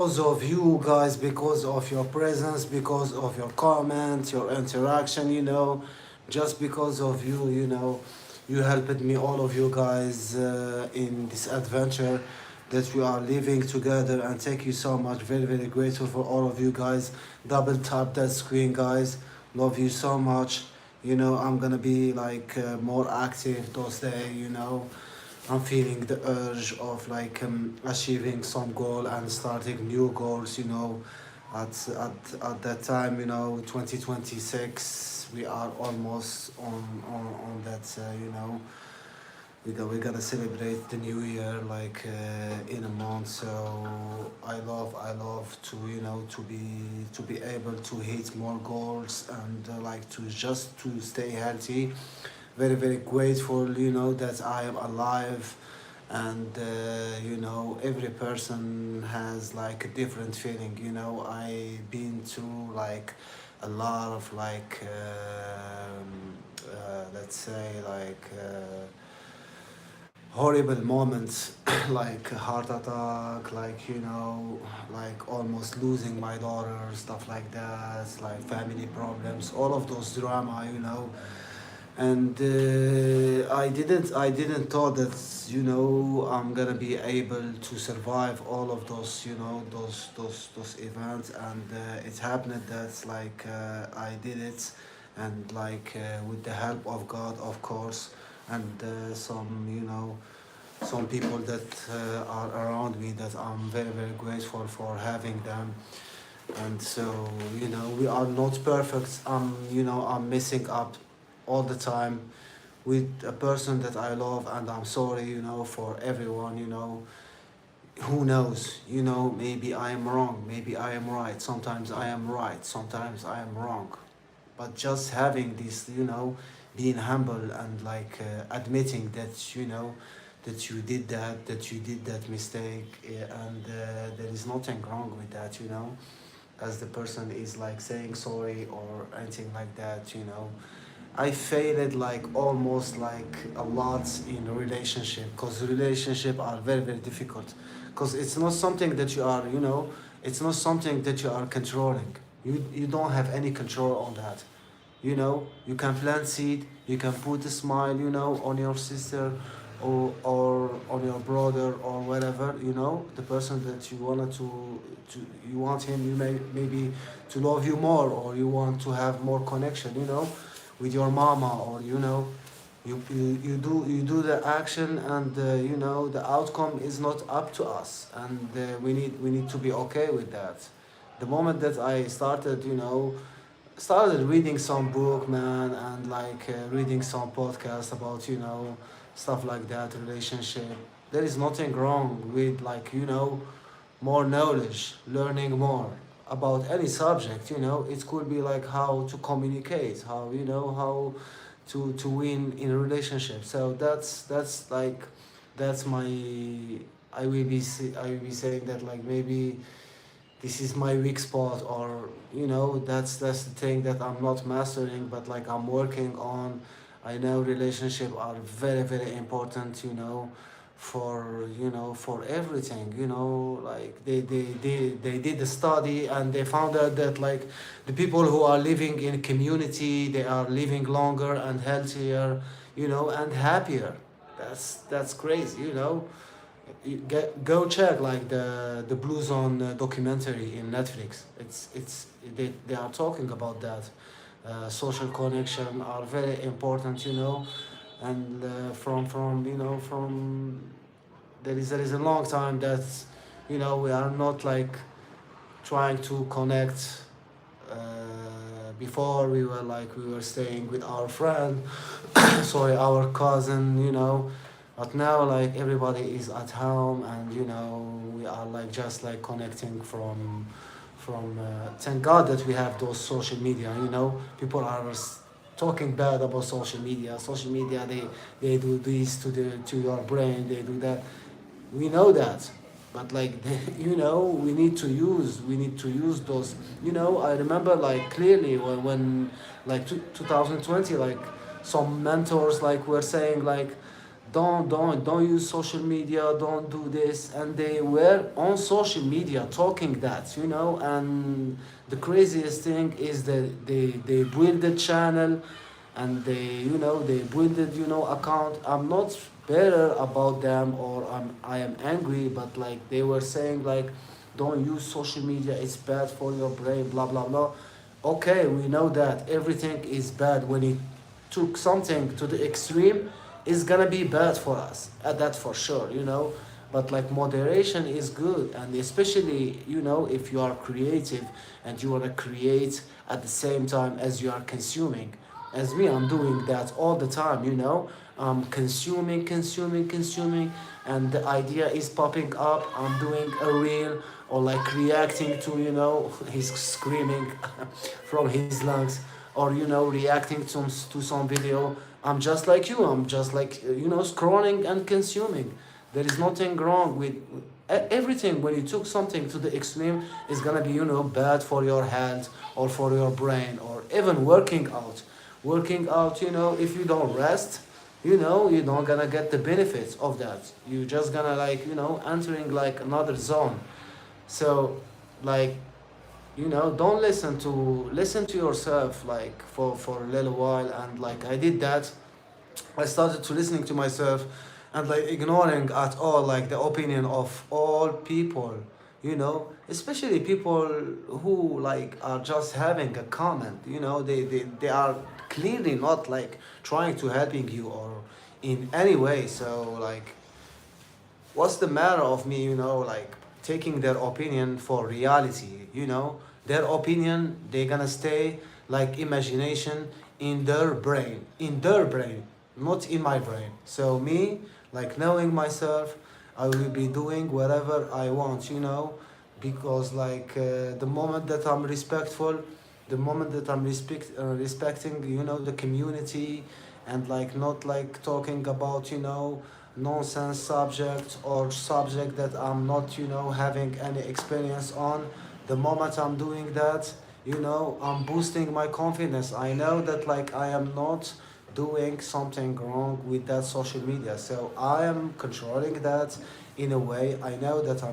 Because of you guys, because of your presence, because of your comment, your interaction, just because of you, you helped me, all of you guys, in this adventure that we are living together. And thank you so much. Very, very grateful for all of you guys. Double tap that screen, guys. Love you so much. I'm gonna be like more active those days, I'm feeling the urge of like achieving some goal and starting new goals. At that time, 2026, we are almost on that. We gotta celebrate the new year like in a month. So I love to to be able to hit more goals and like to just to stay healthy. Very, very grateful, that I am alive. And every person has like a different feeling. I've been through like a lot of like let's say like horrible moments like a heart attack, like like almost losing my daughter, stuff like that, like family problems, all of those drama. And I didn't thought that I'm gonna be able to survive all of those, those events. And it happened that like I did it. And like with the help of God, of course. And some people that are around me, that I'm very, very grateful for having them. And so we are not perfect. I'm messing up all the time with a person that I love. And I'm sorry, for everyone. Who knows, maybe I am wrong, maybe I am right, sometimes I am right, sometimes I am wrong. But just having this, being humble and like admitting that that you did that mistake. And there is nothing wrong with that. As the person is like saying sorry or anything like that. I failed like almost like a lot in a relationship, because relationship are very, very difficult, because it's not something that you are, it's not something that you are controlling. You don't have any control on that. You can plant seed, you can put a smile, on your sister, or on your brother, or whatever. The person that you wanted to you want him, maybe to love you more, or you want to have more connection, with your mama. Or you do the action. And the outcome is not up to us. And we need to be okay with that. The moment that I started reading some book, man. And like reading some podcast about stuff like that, relationship. There is nothing wrong with like more knowledge, learning more about any subject. It could be like how to communicate, how to win in a relationship. So that's like that's my I will be saying that like maybe this is my weak spot. Or that's the thing that I'm not mastering, but like I'm working on. I know relationships are very, very important, for everything. Like they did a study, and they found out that like the people who are living in community, they are living longer and healthier, and happier. That's crazy. Go check like the Blue Zone documentary in Netflix. They are talking about that. Social connection are very important. And from there is a long time that we are not like trying to connect. Before we were staying with our friend, sorry, our cousin. But now like everybody is at home. And we are like just like connecting from thank God that we have those social media. People are talking bad about social media. They do this to your brain, they do that. We know that. But like we need to use those. I remember like clearly when like 2020, like some mentors like were saying like don't use social media, don't do this, and they were on social media talking that, and the craziest thing is that they build a channel, and they build it, account. I'm not better about them, or I am angry, but like they were saying like, don't use social media, it's bad for your brain, blah blah blah. Okay, we know that everything is bad. When it took something to the extreme, is gonna be bad for us, that for sure, but like moderation is good, and especially, if you are creative and you want to create at the same time as you are consuming. As me, I'm doing that all the time, I'm consuming, consuming, consuming, and the idea is popping up. I'm doing a reel, or like reacting to, he's screaming from his lungs, or reacting to some video. I'm just like you. I'm just like, scrolling and consuming. There is nothing wrong with everything. When you took something to the extreme, is gonna be, bad for your health, or for your brain, or even working out. Working out, if you don't rest, you're not gonna get the benefits of that. You're just gonna like, entering like another zone. So, like, don't listen to yourself, like for a little while. And like I did that, I started to listening to myself, and like ignoring at all like the opinion of all people, especially people who like are just having a comment. They are clearly not like trying to helping you or in any way. So like, what's the matter of me, like taking their opinion for reality, their opinion, they're gonna stay like imagination in their brain, not in my brain. So me, like knowing myself, I will be doing whatever I want, because like the moment that I'm respectful, the moment that I'm respecting, the community, and like not like talking about, nonsense subject, or subject that I'm not, having any experience on. The moment I'm doing that, I'm boosting my confidence. I know that like I am not doing something wrong with that social media. So I am controlling that in a way. I know that I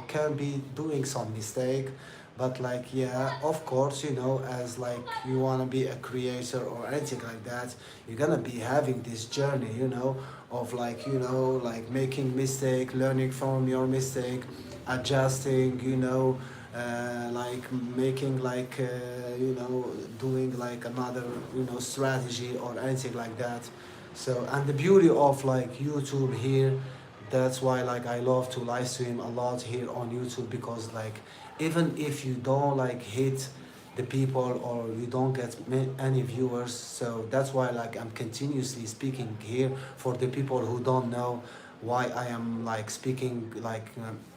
can be doing some mistake, but like yeah, of course, as like you wanna be a creator or anything like that, you're gonna be having this journey, of like like making mistake, learning from your mistake, adjusting, like making like doing like another strategy or anything like that. So, and the beauty of like YouTube here, that's why like I love to live stream a lot here on YouTube, because like even if you don't like hit the people, or you don't get any viewers, so that's why like I'm continuously speaking here for the people who don't know why I am like speaking, like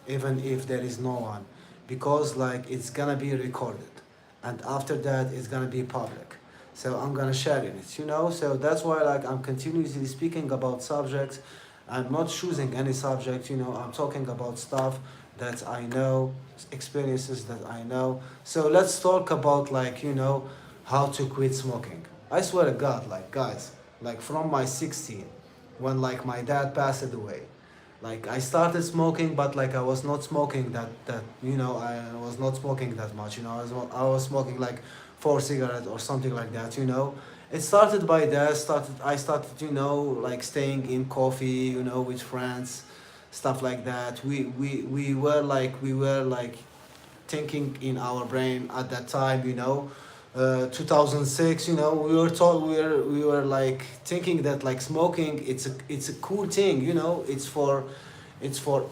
even if there is no one, because like it's gonna be recorded, and after that it's gonna be public. So I'm gonna share it, so that's why like I'm continuously speaking about subjects. I'm not choosing any subject, I'm talking about stuff that I know, experiences that I know. So let's talk about like, how to quit smoking. I swear to God, like guys, like from my 16, when like my dad passed away, like I started smoking, but like I was not smoking that I was not smoking that much. I was smoking like 4 cigarettes or something like that. It started by that. I started like staying in coffee, with friends, stuff like that. We were like thinking in our brain at that time, 2006, we were like thinking that like smoking, it's a cool thing, it's for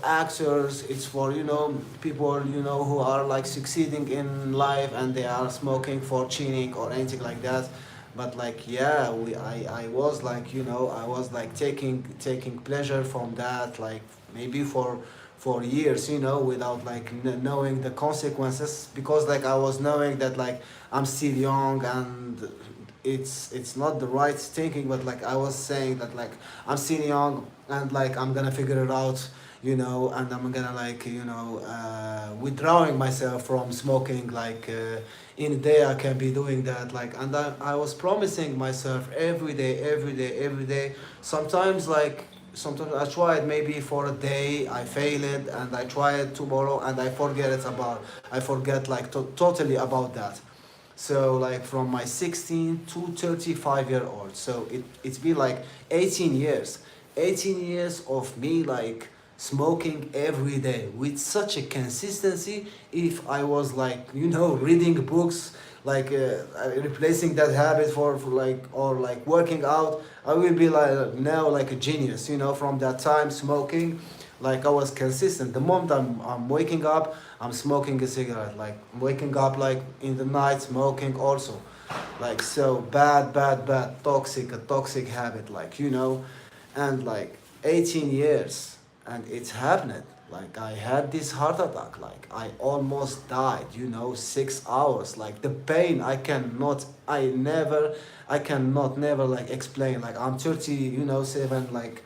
actors, it's for people who are like succeeding in life, and they are smoking for cheating or anything like that. But like yeah, I was like I was like taking pleasure from that, like maybe for years, without like knowing the consequences, because like I was knowing that like I'm still young, and it's not the right thinking, but like I was saying that like I'm still young, and like I'm gonna figure it out, and I'm gonna like withdrawing myself from smoking, like in a day I can be doing that, like. And I was promising myself every day, every day, every day. Sometimes like sometimes I try it maybe for a day, I fail it, and I try it tomorrow, and I forget like totally about that. So like from my 16 to 35-year old, so it's been like 18 years, 18 years of me like smoking every day with such a consistency. If I was like, reading books, like replacing that habit for like, or like working out, I will be like now like a genius, from that time smoking. Like I was consistent. The moment I'm waking up, I'm smoking a cigarette. Like waking up like in the night, smoking also. Like so bad, bad, bad, toxic, a toxic habit. Like and like 18 years, and it's happened. Like I had this heart attack. Like I almost died. 6 hours. Like the pain, I cannot never like explain. Like I'm 30, 7. Like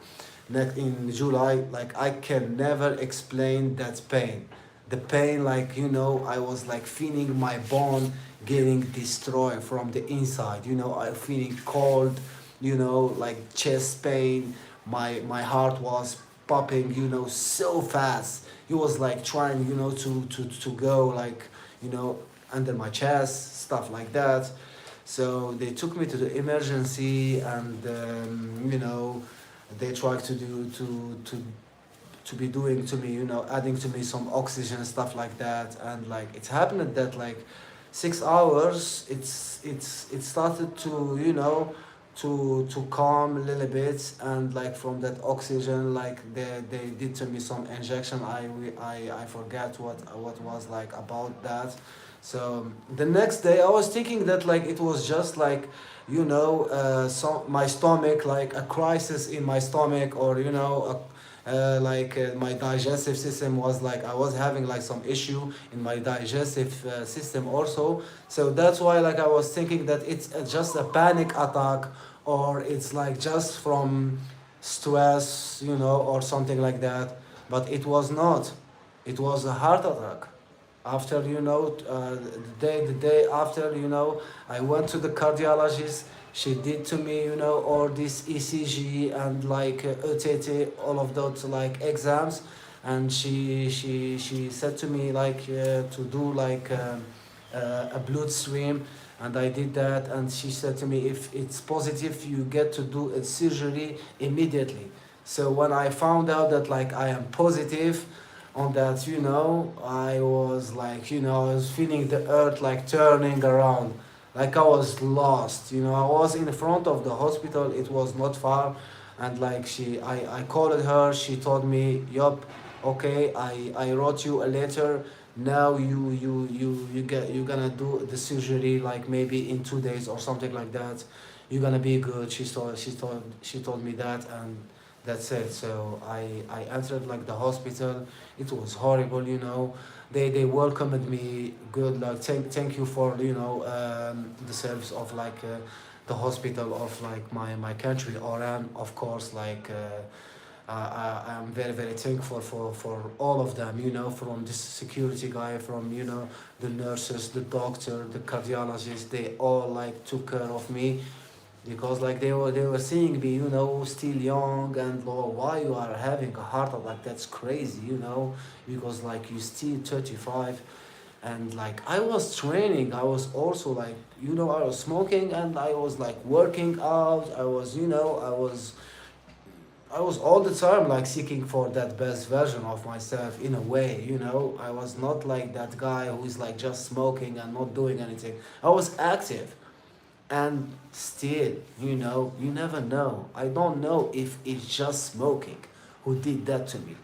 next in July, like I can never explain that pain. The pain, like I was like feeling my bone getting destroyed from the inside. I feeling cold. Like chest pain. My heart was popping. So fast. He was like trying, to go like, you know, under my chest, stuff like that. So they took me to the emergency, and they tried to be doing to me, adding to me some oxygen and stuff like that. And like it happened that like 6 hours, it started to to calm a little bit. And like from that oxygen, like they did to me some injection. I forget what was like about that. So the next day I was thinking that like it was just like so my stomach, like a crisis in my stomach, or my digestive system was like, I was having like some issue in my digestive system also. So that's why like I was thinking that it's just a panic attack, or it's like just from stress, or something like that. But it was not. It was a heart attack. After the day after, I went to the cardiologist. She did to me, all this ECG and like ETT, all of those like exams. And she said to me like to do like a blood stream. And I did that, and she said to me, if it's positive, you get to do a surgery immediately. So when I found out that like I am positive on that, I was like, I was feeling the earth like turning around. Like I was lost. I was in front of the hospital. It was not far. And like I called her. She told me, yup, okay, I wrote you a letter. Now you're gonna do the surgery like maybe in 2 days or something like that. You're gonna be good. She told me that. And that's it. So I entered like the hospital. It was horrible. They welcomed me good. Like thank you for the service of like the hospital of like my country, Oran, of course. Like I'm very very thankful for all of them. From this security guy, from the nurses, the doctor, the cardiologist. They all like took care of me, because like they were seeing me, still young. And oh, why you are having a heart attack? That's crazy, because like you still 35. And like I was training. I was also like, I was smoking, and I was like working out. I was all the time like seeking for that best version of myself in a way. I was not like that guy who is like just smoking and not doing anything. I was active. And still, you never know. I don't know if it's just smoking who did that to me.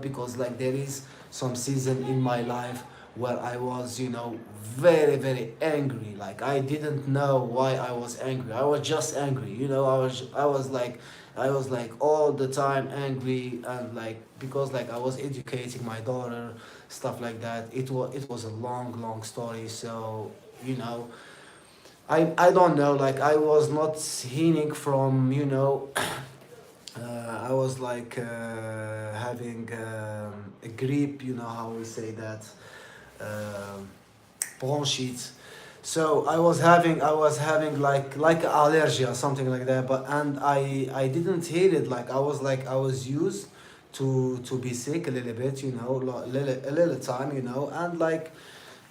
Because like there is some season in my life where I was, very, very angry. Like I didn't know why I was angry. I was just angry. I was like all the time angry. And like because like I was educating my daughter, stuff like that. It was a long, long story. So, you know I don't know, like I was not healing from, I was like having a grip, how we say that, bronchitis. So I was having like allergy or something like that, but and I didn't hate it. Like I was used to be sick a little bit, you know, a little time, you know, and like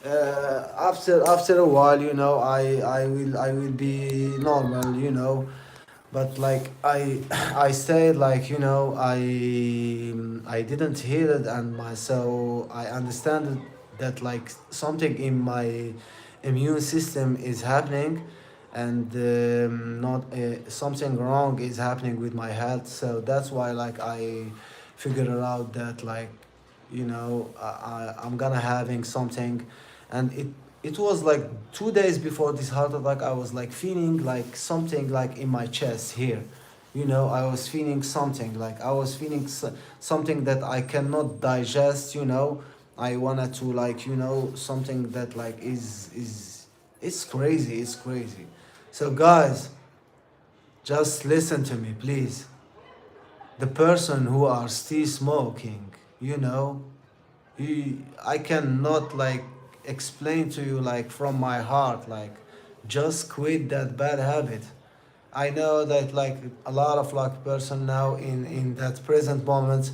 after a while, you know, I will be normal, you know. But like I stayed like, you know, I didn't hear it, and my so I understand that like something in my immune system is happening, and not something wrong is happening with my health. So that's why like I figured out that like, you know, I'm gonna having something. And it was like 2 days before this heart attack. I was like feeling like something like in my chest here, you know. I was feeling something like I was feeling something that I cannot digest, you know. I wanted to like, you know, something that like is it's crazy, it's crazy. So guys, just listen to me please. The person who are still smoking, you know, I cannot like explain to you like from my heart like just quit that bad habit. I know that like a lot of like person now in that present moment,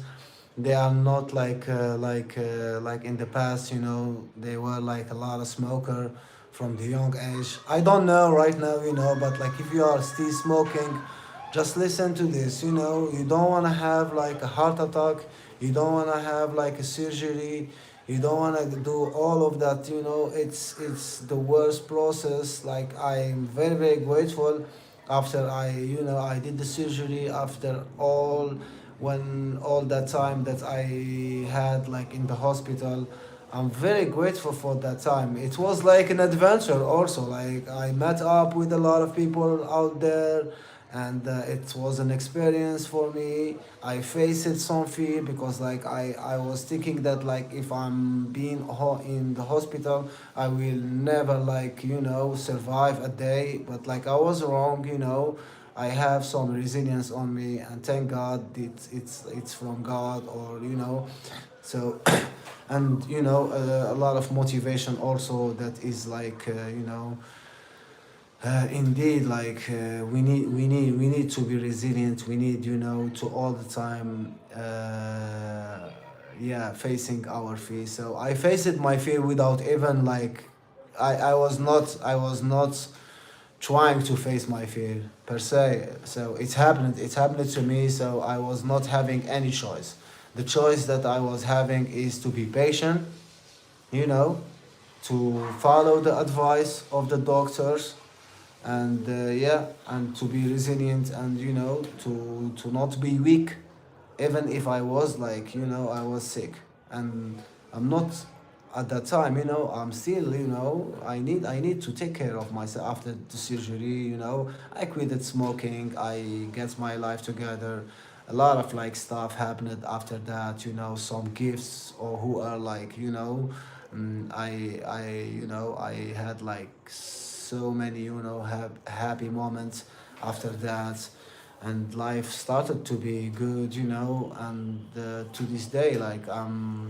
they are not like in the past, you know. They were like a lot of smoker from the young age. I don't know right now, you know, but like if you are still smoking, just listen to this, you know. You don't want to have like a heart attack, you don't want to have like a surgery, you don't want to do all of that, you know. It's the worst process. Like I'm very very grateful after I, you know, I did the surgery, after all, when all that time that I had like in the hospital. I'm very grateful for that time. It was like an adventure also. Like I met up with a lot of people out there, and it was an experience for me. I faced some fear because like I was thinking that like if I'm being in the hospital, I will never like, you know, survive a day. But like I was wrong, you know. I have some resilience on me, and thank God it's from God, or you know. So and you know, a lot of motivation also that is like, you know, indeed like we need to be resilient. We need, you know, to all the time yeah, facing our fear. So I faced my fear without even like I was not trying to face my fear per se. So it happened to me. So I was not having any choice. The choice that I was having is to be patient, you know, to follow the advice of the doctors, and yeah, and to be resilient, and you know, to not be weak, even if I was like, you know, I was sick. And I'm not at that time, you know. I'm still, you know, I need to take care of myself after the surgery, you know. I quitted smoking, I get my life together. A lot of like stuff happened after that, you know. Some gifts, or who are like, you know, I you know, I had like so many, you know, happy moments after that. And life started to be good, you know. And to this day, like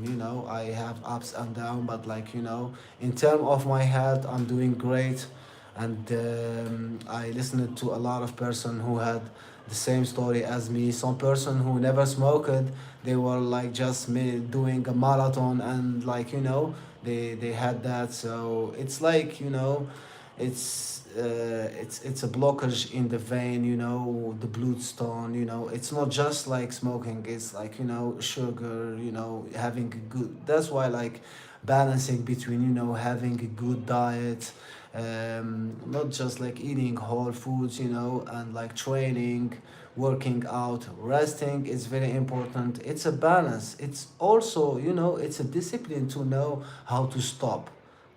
you know, I have ups and downs, but like, you know, in terms of my health, I'm doing great. And I listened to a lot of person who had the same story as me. Some person who never smoked, they were like just me doing a marathon, and like, you know, they had that. So it's like, you know, it's a blockage in the vein, you know, the blood stone, you know. It's not just like smoking, it's like, you know, sugar, you know, having a good, that's why like balancing between, you know, having a good diet, not just like eating whole foods, you know, and like training, working out, resting is very important. It's a balance. It's also, you know, it's a discipline to know how to stop.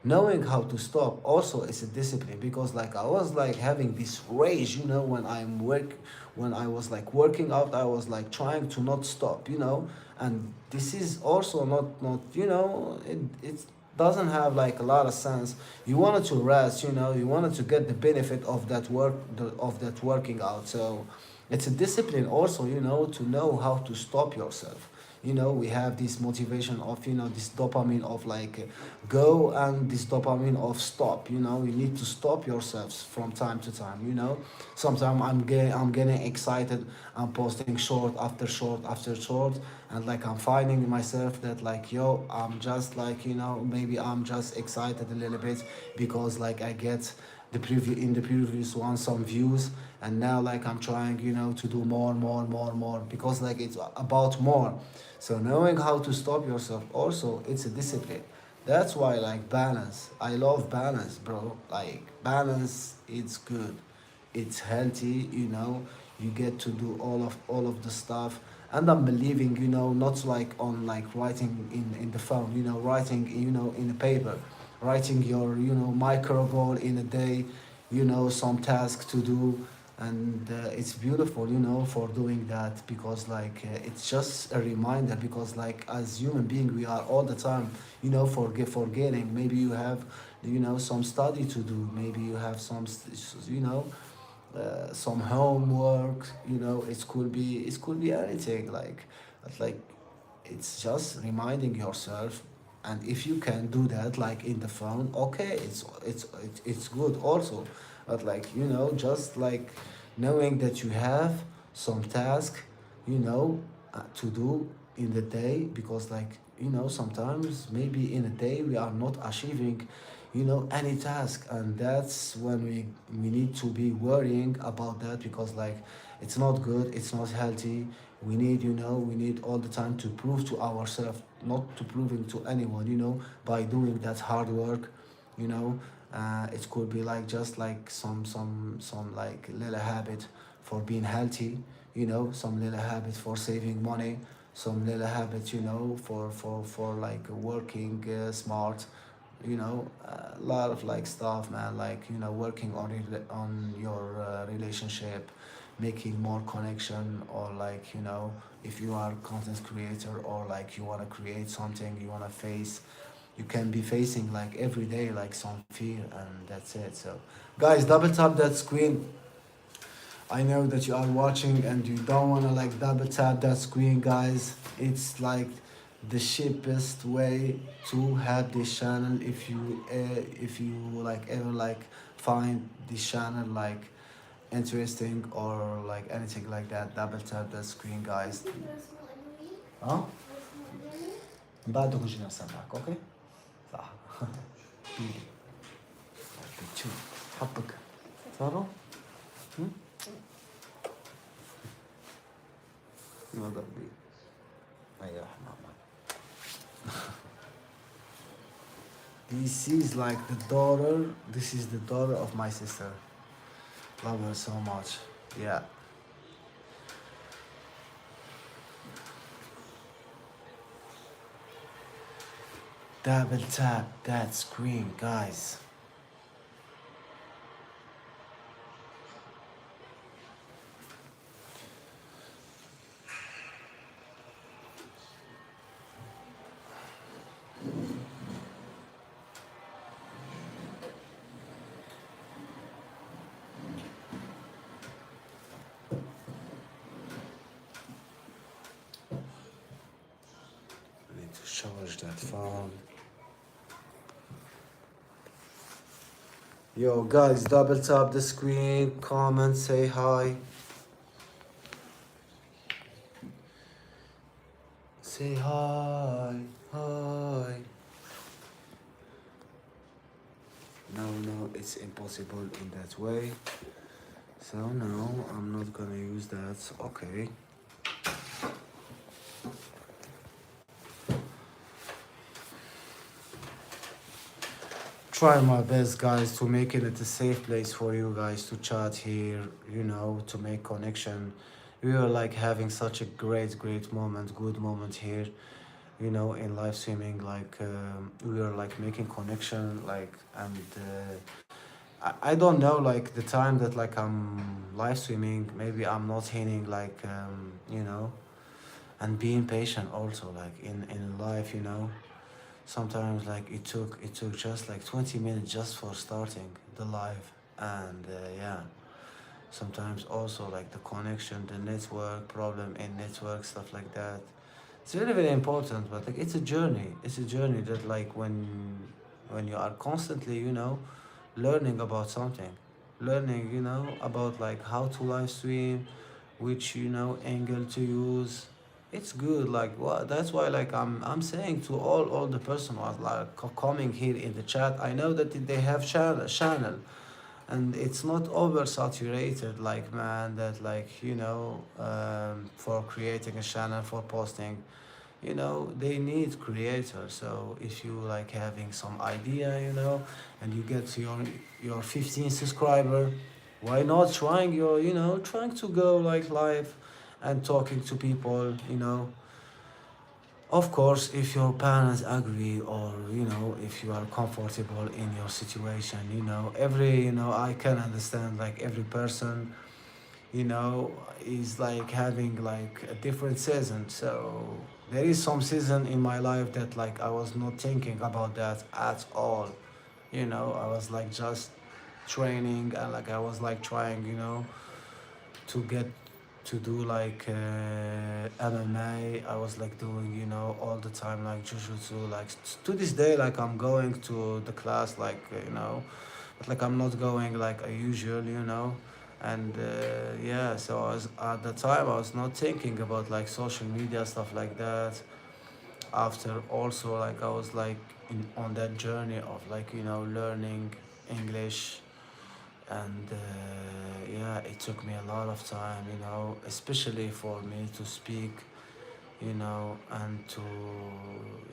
Knowing how to stop also is a discipline, because like I was like having this rage, you know, when I was like working out, I was like trying to not stop, you know. And this is also not, you know, it doesn't have like a lot of sense. You wanted to rest, you know, you wanted to get the benefit of that of that working out. So it's a discipline also, you know, to know how to stop yourself. we have this motivation of, this dopamine of like go, and this dopamine of stop. You need to stop yourselves from time to time. Sometimes I'm getting excited. I'm posting short after short after short, and like I'm finding myself that like, yo, I'm just like, maybe I'm just excited a little bit because like I get the previous one some views, and now like I'm trying, to do more, more, more, more, because like it's about more. So knowing how to stop yourself also, it's a discipline. That's why like balance, I love balance, bro. Like balance, it's good, it's healthy. You get to do all of the stuff. And I'm believing, not like on like writing in the phone, writing, in a paper, writing your, micro goal in a day, some task to do. And it's beautiful, for doing that, because like it's just a reminder, because like as human being we are all the time, forgetting. Maybe you have, some study to do, maybe you have some some homework. It could be anything, like it's just reminding yourself. And if you can do that like in the phone, okay, it's good also. But like, just like knowing that you have some task, you know to do in the day, because like, sometimes maybe in a day we are not achieving, any task. And that's when we need to be worrying about that, because like it's not good, it's not healthy. We need all the time to prove to ourselves, not to proving to anyone, by doing that hard work. you know it could be like just like some like little habit for being healthy, some little habit for saving money, some little habit, for like working smart, a lot of like stuff, man, like, working on your relationship, making more connection, or like, if you are a content creator, or like you want to create something, you want to face, you can be facing like every day like some fear, and that's it. So guys, double tap that screen. I know that you are watching and you don't want to like double tap that screen, guys. It's like the cheapest way to help this channel. If you like ever like find this channel like interesting, or like anything like that, double tap that screen, guys. اه بعد كوجينا سامعك اوكي صح بيلي بتشو حبك صاروا ما قصدي ايوه ماما. This is the daughter of my sister. Love her so much. Yeah. Double tap that screen, guys. I need to charge that phone. Yo, guys, double tap the screen, comment, say hi. Say hi, hi. No, it's impossible in that way. So no, I'm not gonna use that. Okay. Try my best, guys, to make it a safe place for you guys to chat here, to make connection. We are like having such a great moment, good moment here, in live streaming. Like we are like making connection, like, and I don't know like the time that like I'm live streaming. Maybe I'm not hitting like and being patient also, like in life, sometimes like it took just like 20 minutes just for starting the live. And yeah, sometimes also like the connection, the network problem in network, stuff like that. It's very very important, but like it's a journey. It's a journey that like when you are constantly, learning about something, learning, about like how to live stream, which angle to use. It's good. Like what? That's why like I'm saying to all the person who are like coming here in the chat. I know that they have channel, and it's not oversaturated like man that like for creating a channel for posting, they need creators. So if you like having some idea, and you get your 15 subscriber, why not trying trying to go like live and talking to people, of course if your parents agree, or if you are comfortable in your situation. Every I can understand like every person you know is like having like a different season. So there is some season in my life that like I was not thinking about that at all. I was like just training, and like I was like trying to get to do like MMA. I was like doing all the time like jujutsu. Like to this day, like I'm going to the class like but like I'm not going like a usual. And yeah, so I was at the time I was not thinking about like social media stuff like that. After also like I was like on that journey of like learning English, and yeah, it took me a lot of time, especially for me to speak, and to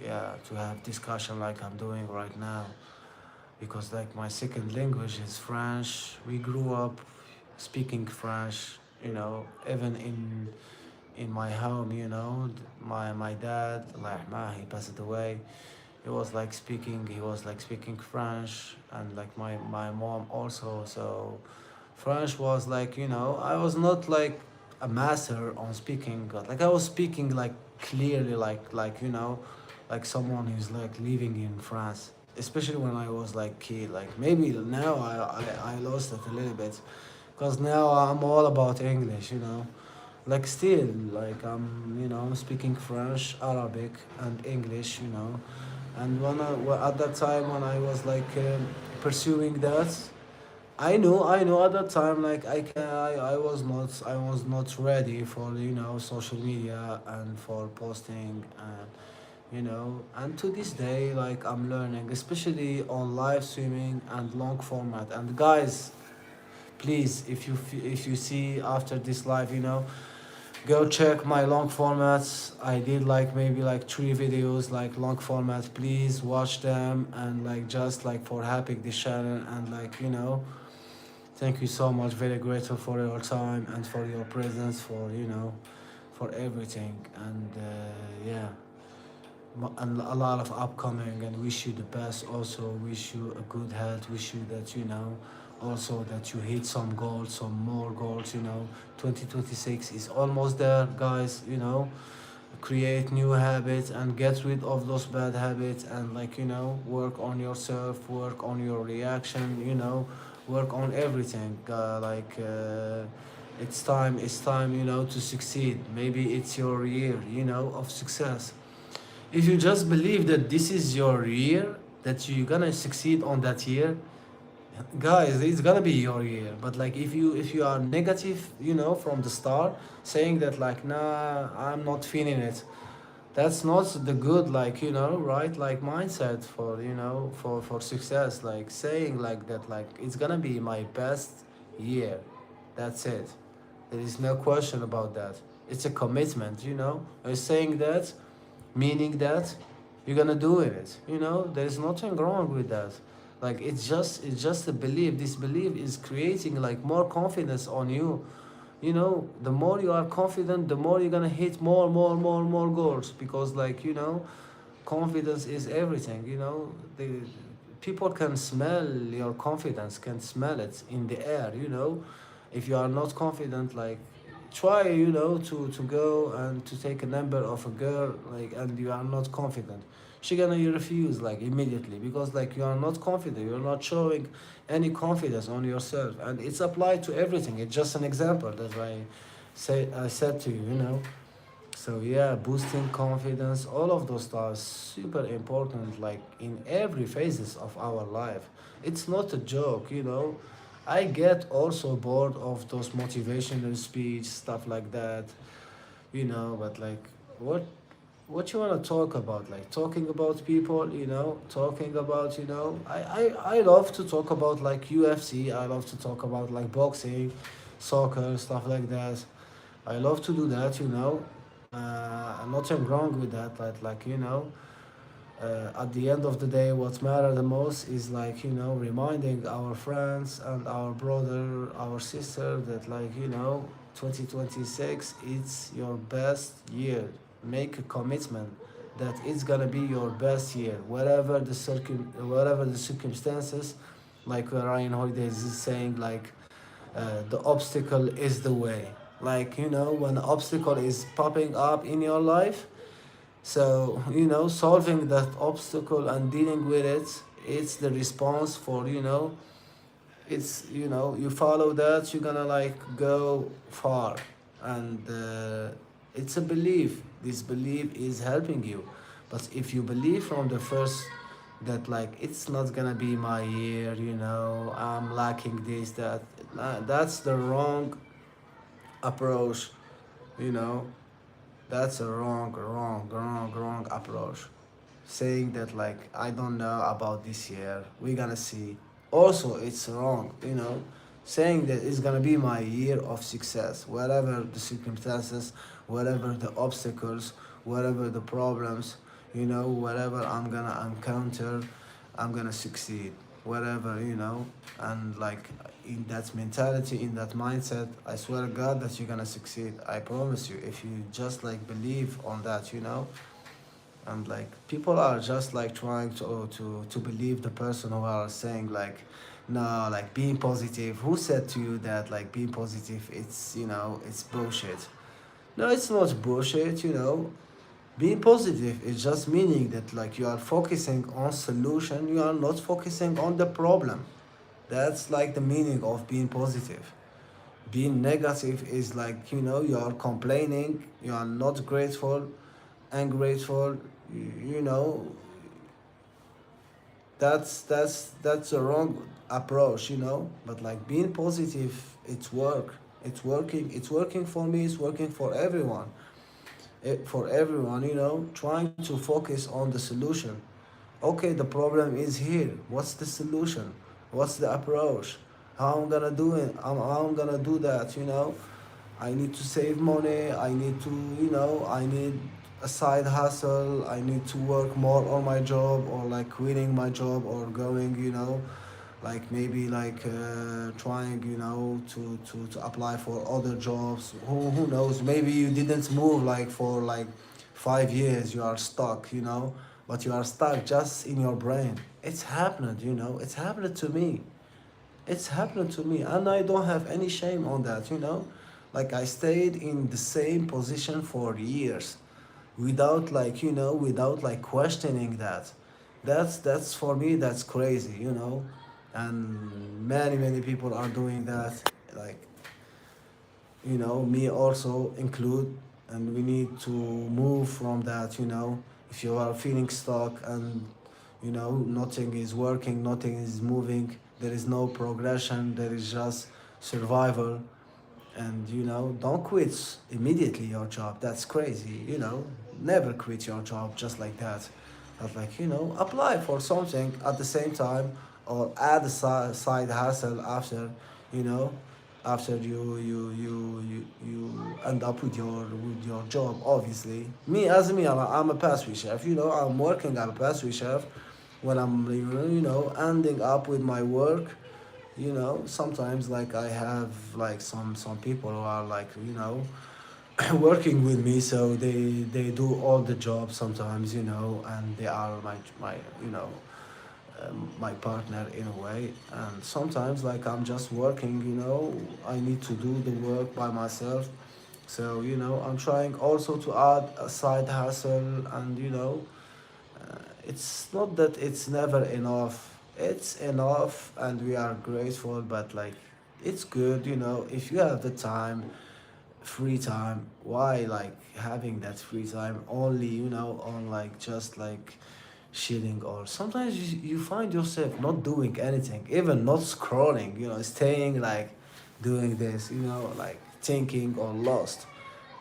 yeah, to have discussion like I'm doing right now, because like my second language is French. We grew up speaking French, even in my home. My dad, Allah, he passed away. He was like speaking French, and like my mom also. So French was like, I was not like a master on speaking, but like I was speaking like clearly, like someone who's like living in France. Especially when I was like kid, like maybe now I lost it a little bit, because now I'm all about English. Like still like I'm speaking French, Arabic, and English. And at that time when I was like pursuing that, I know at that time like I was not ready for social media and for posting, and to this day like I'm learning, especially on live streaming and long format. And guys, please, if you see after this live, go check my long formats. I did like maybe like 3 videos like long format. Please watch them, and like just like for helping this channel, and like thank you so much. Very grateful for your time and for your presence, for everything. And yeah, and a lot of upcoming, and wish you the best. Also wish you a good health. Wish you that also that you hit some goals, some more goals. 2026 is almost there, guys. Create new habits and get rid of those bad habits, and like work on yourself, work on your reaction, work on everything. It's time to succeed. Maybe it's your year of success. If you just believe that this is your year, that you're gonna succeed on that year, guys, it's gonna be your year. But like if you are negative, from the start, saying that like nah, I'm not feeling it, that's not the good, like right, like mindset for for success. Like saying like that, like it's gonna be my best year. That's it. There is no question about that. It's a commitment. You're saying that, meaning that you're gonna do it. There's nothing wrong with that. Like it's just a belief. This belief is creating like more confidence on you. The more you are confident, the more you're gonna hit more goals, because like confidence is everything. The people can smell your confidence, can smell it in the air. If you are not confident, like try to go and to take a number of a girl, like, and you are not confident, she gonna refuse like immediately, because like you are not confident, you're not showing any confidence on yourself. And it's applied to everything. It's just an example that I said to you. So yeah, boosting confidence, all of those are super important, like in every phases of our life. It's not a joke, you know. I get also bored of those motivational speech, stuff like that, you know, but like what what you want to talk about, like talking about people, you know, talking about, you know, I love to talk about like UFC. I love to talk about like boxing, soccer, stuff like that. I love to do that, you know. Nothing wrong with that, like you know, at the end of the day, what matters the most is like, you know, reminding our friends and our brother, our sister that like, you know, 2026 it's your best year. Make a commitment that it's gonna be your best year, whatever the circumstances. Like Ryan Holidays is saying, like the obstacle is the way. Like, you know, when an obstacle is popping up in your life, so, you know, solving that obstacle and dealing with it, it's the response for, you know, it's, you know, you follow that, you're gonna like go far. And it's a belief. This belief is helping you. But if you believe from the first that like it's not gonna be my year, you know, I'm lacking this, that, that's the wrong approach, you know. That's a wrong approach. Saying that like I don't know about this year, we're gonna see. Also, it's wrong, you know. Saying that it's gonna be my year of success, whatever the circumstances, whatever the obstacles, whatever the problems, you know, whatever I'm gonna encounter, I'm gonna succeed. Whatever, you know, and like in that mentality, in that mindset, I swear to God that you're gonna succeed. I promise you, if you just like believe on that, you know. And like people are just like trying to believe the person who are saying like, no, like being positive. Who said to you that like being positive it's, you know, it's bullshit? No, it's not bullshit, you know. Being positive is just meaning that like you are focusing on solution, you are not focusing on the problem. That's like the meaning of being positive. Being negative is like, you know, you are complaining, you are not grateful, ungrateful, you know. That's a wrong approach, you know. But like being positive, it's working for me, it's working for everyone. For everyone, you know, trying to focus on the solution. Okay, the problem is here, what's the solution, what's the approach, how I'm gonna do it, how I'm gonna do that, you know. I need to save money, I need to, you know, I need a side hustle, I need to work more on my job, or like quitting my job, or going, you know, like maybe like trying, you know, to apply for other jobs. Who knows, maybe you didn't move like for like 5 years, you are stuck, you know, but you are stuck just in your brain. It's happened, you know, it's happened to me. It's happened to me, and I don't have any shame on that, you know. Like I stayed in the same position for years without like, you know, without like questioning that. That's for me, that's crazy, you know. And many people are doing that, like, you know, me also include. And we need to move from that, you know. If you are feeling stuck and, you know, nothing is working, nothing is moving, there is no progression, there is just survival. And, you know, don't quit immediately your job, that's crazy, you know. Never quit your job just like that. But like, you know, apply for something at the same time, or add a side hustle after, you know, after you end up with your job. Obviously, me as me, I'm a pastry chef, you know. I'm working as a pastry chef. When I'm, you know, ending up with my work, you know, sometimes like I have like some people who are like, you know, working with me, so they do all the jobs sometimes, you know. And they are my you know, my partner in a way. And sometimes like I'm just working, you know, I need to do the work by myself. So, you know, I'm trying also to add a side hustle. And, you know, it's not that it's never enough, it's enough, and we are grateful. But like it's good, you know, if you have the time, free time. Why like having that free time only, on like just like chilling, or sometimes you find yourself not doing anything, even not scrolling, staying like doing this, like thinking or lost.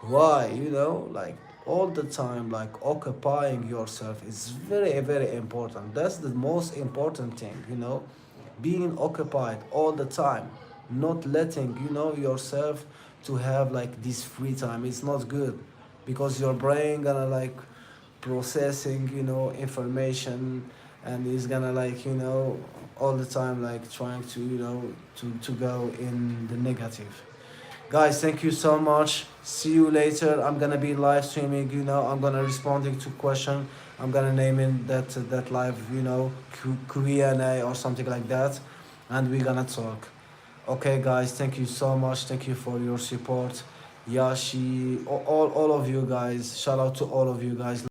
Why, like all the time, like occupying yourself is very, very important. That's the most important thing, being occupied all the time, not letting, yourself to have like this free time. It's not good because your brain gonna like processing, information, and is gonna like, all the time like trying to, to go in the negative. Guys, thank you so much. See you later. I'm gonna be live streaming. I'm gonna responding to question. I'm gonna name in that live. Q&A or something like that, and we're gonna talk. Okay, guys. Thank you so much. Thank you for your support. Yashi, all of you guys. Shout out to all of you guys.